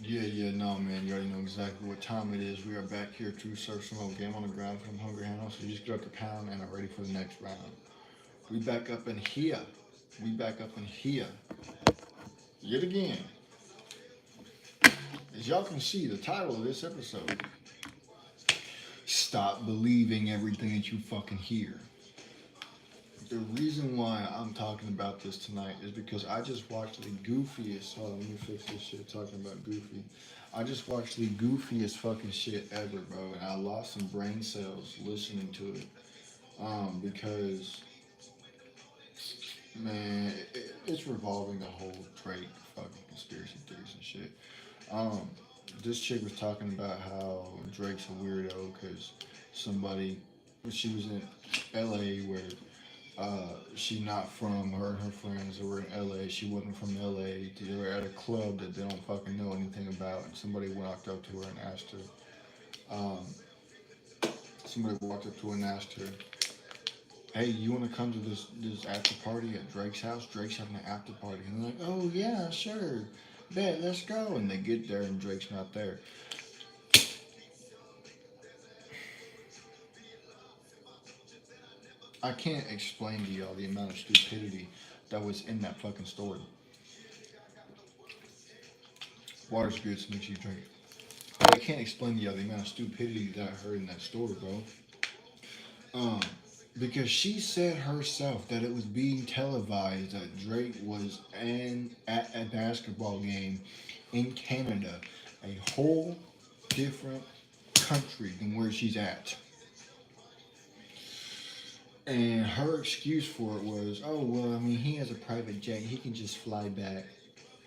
No, man. You already know exactly what time it is. We are back here to Surf Smoke Game on the ground from Hunger House. So you just get up the pound and are ready for the next round. We back up in here. We back up in here. Yet again. As y'all can see, the title of this episode: Stop believing everything that you fucking hear. The reason why I'm talking about this tonight is because I just watched the goofiest. Hold on, let me fix this shit. Talking about goofy. I just watched the goofiest fucking shit ever, bro, and I lost some brain cells listening to it. Because man, it's revolving the whole Drake fucking conspiracy theories and shit. Um, this chick was talking about how Drake's a weirdo because somebody, she was in L.A. where she not from. Her and her friends that were in LA. She wasn't from LA. They were at a club that they don't fucking know anything about. And somebody walked up to her and asked her. Um, somebody walked up to her and asked her, "Hey, you want to come to this after party at Drake's house? Drake's having an after party." And they're like, "Oh yeah, sure, bet, let's go." And they get there and Drake's not there. I can't explain to y'all the amount of stupidity that was in that fucking story. Water's good, so make sure you drink it. I can't explain to y'all the amount of stupidity that I heard in that story, bro. Um, because she said herself that it was being televised that Drake was at a basketball game in Canada, a whole different country than where she's at. And her excuse for it was, "Oh well, I mean, he has a private jet. He can just fly back."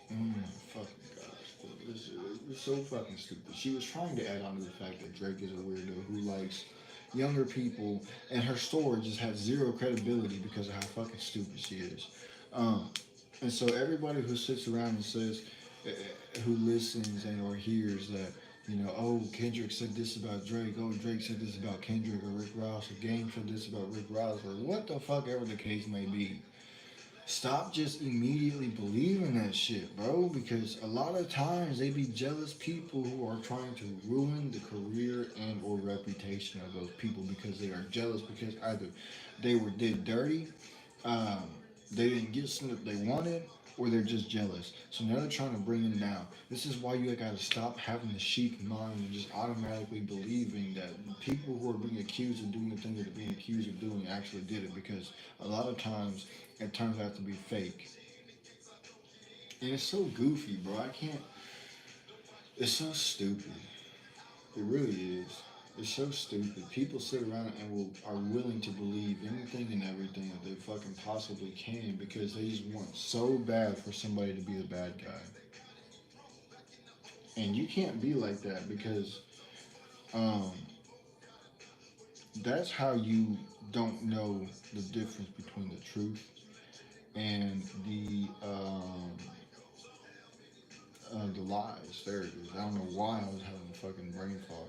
Fucking gosh, bro. This is so fucking stupid. She was trying to add on to the fact that Drake is a weirdo who likes younger people, and her story just has zero credibility because of how fucking stupid she is. Um, and so everybody who sits around and says, who listens and or hears that, oh, Kendrick said this about Drake, oh, Drake said this about Kendrick or Rick Ross, or Game said this about Rick Ross, or what the fuck ever the case may be. Stop just immediately believing that shit, bro, because a lot of times they be jealous people who are trying to ruin the career and or reputation of those people because they are jealous because either they were did dirty, um, they didn't get something that they wanted, or they're just jealous. So now they're trying to bring them down. This is why you gotta stop having the sheep mind and just automatically believing that people who are being accused of doing the thing that they're being accused of doing actually did it, because a lot of times it turns out to be fake. And it's so goofy, bro. I can't. It's so stupid. It really is. It's so stupid. People sit around and are willing to believe anything and everything that they fucking possibly can because they just want so bad for somebody to be the bad guy. And you can't be like that because um, that's how you don't know the difference between the truth and the lies. There it is. I don't know why I was having a fucking brain fog.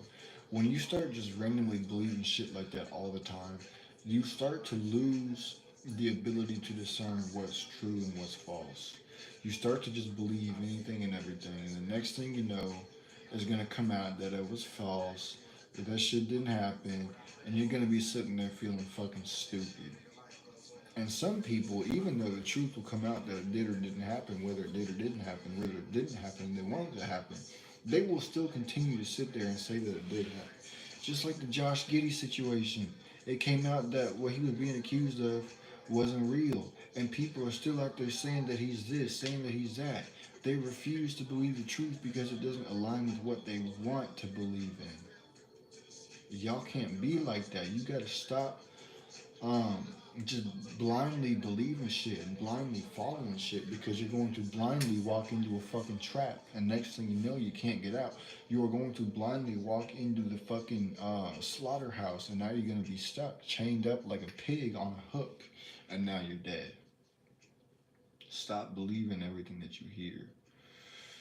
When you start just randomly believing shit like that all the time, you start to lose the ability to discern what's true and what's false. You start to just believe anything and everything, and the next thing you know, is gonna come out that it was false, that that shit didn't happen, and you're gonna be sitting there feeling fucking stupid. And some people, even though the truth will come out that it did or didn't happen, whether it did or didn't happen, whether it didn't happen and they wanted it to happen, they will still continue to sit there and say that it did happen. Just like the Josh Giddey situation. It came out that what he was being accused of wasn't real. And people are still out there saying that he's this, saying that he's that. They refuse to believe the truth because it doesn't align with what they want to believe in. Y'all can't be like that. You gotta stop um, just blindly believing shit and blindly following shit because you're going to blindly walk into a fucking trap, and next thing you know, you can't get out. You are going to blindly walk into the fucking slaughterhouse, and now you're going to be stuck, chained up like a pig on a hook, and now you're dead. Stop believing everything that you hear.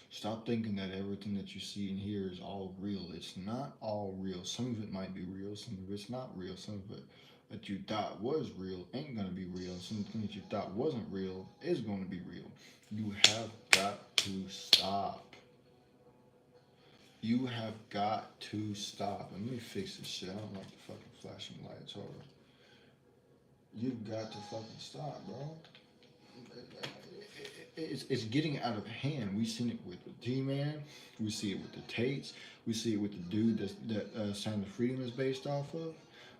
Stop thinking that everything that you see and hear is all real. It's not all real. Some of it might be real, some of it's not real, some of it that you thought was real ain't gonna be real. Something that you thought wasn't real is gonna be real. You have got to stop. You have got to stop. Let me fix this shit. I don't like the fucking flashing lights. Hold on. You've got to fucking stop, bro. It's getting out of hand. We've seen it with the G-Man. We see it with the Tates. We see it with the dude that Sound of Freedom is based off of.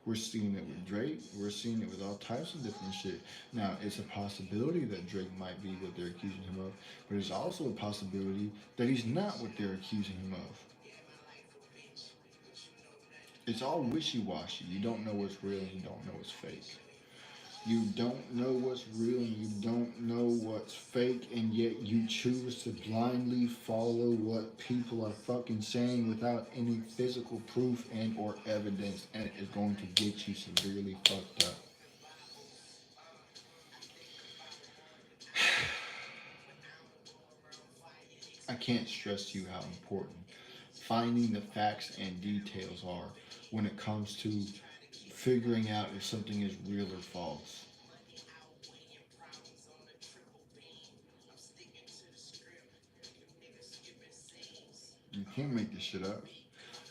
We're seeing it with Drake. We're seeing it with all types of different shit. Now, it's a possibility that Drake might be what they're accusing him of, but it's also a possibility that he's not what they're accusing him of. It's all wishy-washy. You don't know what's real and you don't know what's fake. You don't know what's real and you don't know what's fake, and yet you choose to blindly follow what people are fucking saying without any physical proof and or evidence, and it is going to get you severely fucked up. I can't stress to you how important finding the facts and details are when it comes to figuring out if something is real or false. You can't make this shit up.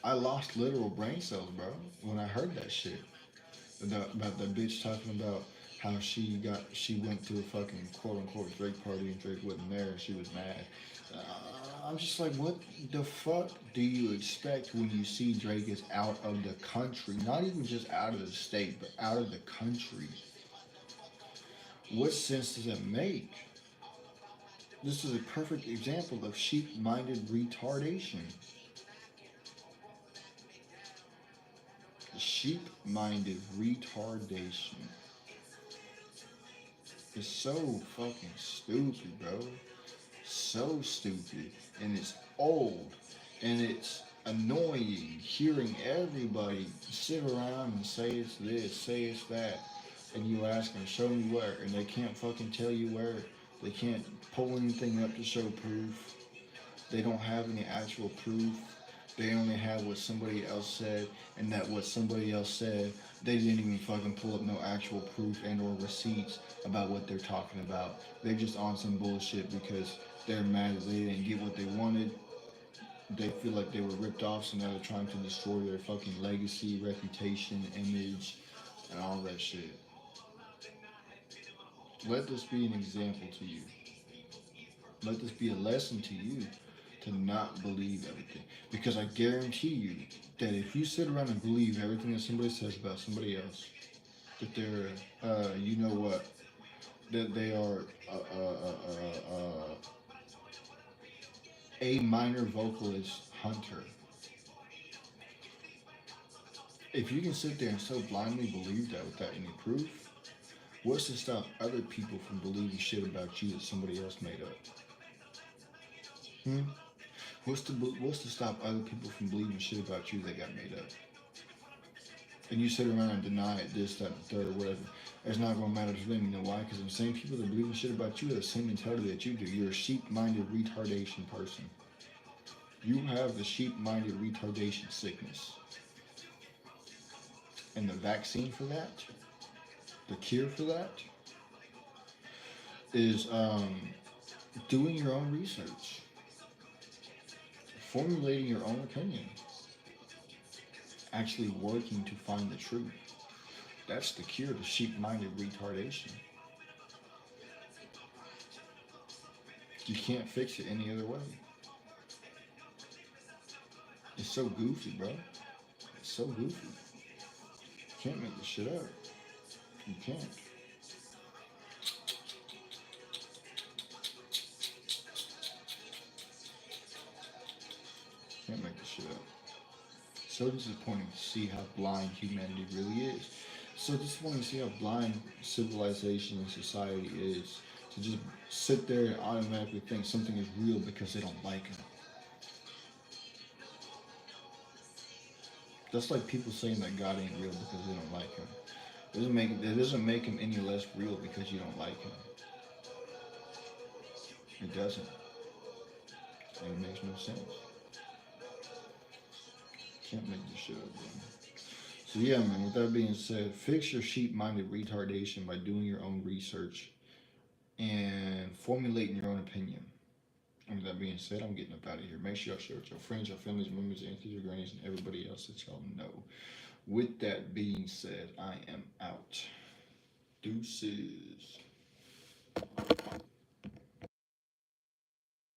I lost literal brain cells, bro, when I heard that shit. About that bitch talking about how she went to a fucking quote unquote Drake party and Drake wasn't there and she was mad. I'm just like, what the fuck do you expect when you see Drake is out of the country? Not even just out of the state, but out of the country. What sense does that make? This is a perfect example of sheep-minded retardation. Sheep-minded retardation. It's so fucking stupid, bro. So stupid. And it's old. And it's annoying hearing everybody sit around and say it's this, say it's that. And you ask them, show me where. And they can't fucking tell you where. They can't pull anything up to show proof. They don't have any actual proof. They only have what somebody else said, and that what somebody else said, they didn't even fucking pull up no actual proof and or receipts about what they're talking about. They're just on some bullshit because they're mad that they didn't get what they wanted. They feel like they were ripped off, so now they're trying to destroy their fucking legacy, reputation, image, and all that shit. Let this be an example to you. Let this be a lesson to you to not believe everything. Because I guarantee you that if you sit around and believe everything that somebody says about somebody else, that they're, you know what, that they are a minor vocalist hunter. If you can sit there and so blindly believe that without any proof, what's to stop other people from believing shit about you that somebody else made up? Hmm? What's to stop other people from believing shit about you that got made up? And you sit around and deny it, this, that, and the third, or whatever. It's not going to matter to them. You know why? Because the same people that believe in shit about you have the same mentality that you do. You're a sheep-minded retardation person. You have the sheep-minded retardation sickness. And the vaccine for that, the cure for that, is doing your own research, formulating your own opinion, actually working to find the truth. That's the cure to sheep-minded retardation. You can't fix it any other way. It's so goofy, bro. It's so goofy. You can't make this shit up. You can't. Can't make this shit up. So disappointing to see how blind humanity really is. So disappointing to see how blind civilization and society is. To just sit there and automatically think something is real because they don't like it. That's like people saying that God ain't real because they don't like him. It doesn't make him any less real because you don't like him. It doesn't. And it makes no sense. Can't make this shit up, bro. So yeah, man. With that being said, fix your sheep-minded retardation by doing your own research and formulating your own opinion. And with that being said, I'm getting up out of here. Make sure y'all share with your friends, your families, members, aunties, your grannies, and everybody else that y'all know. With that being said, I am out. Deuces.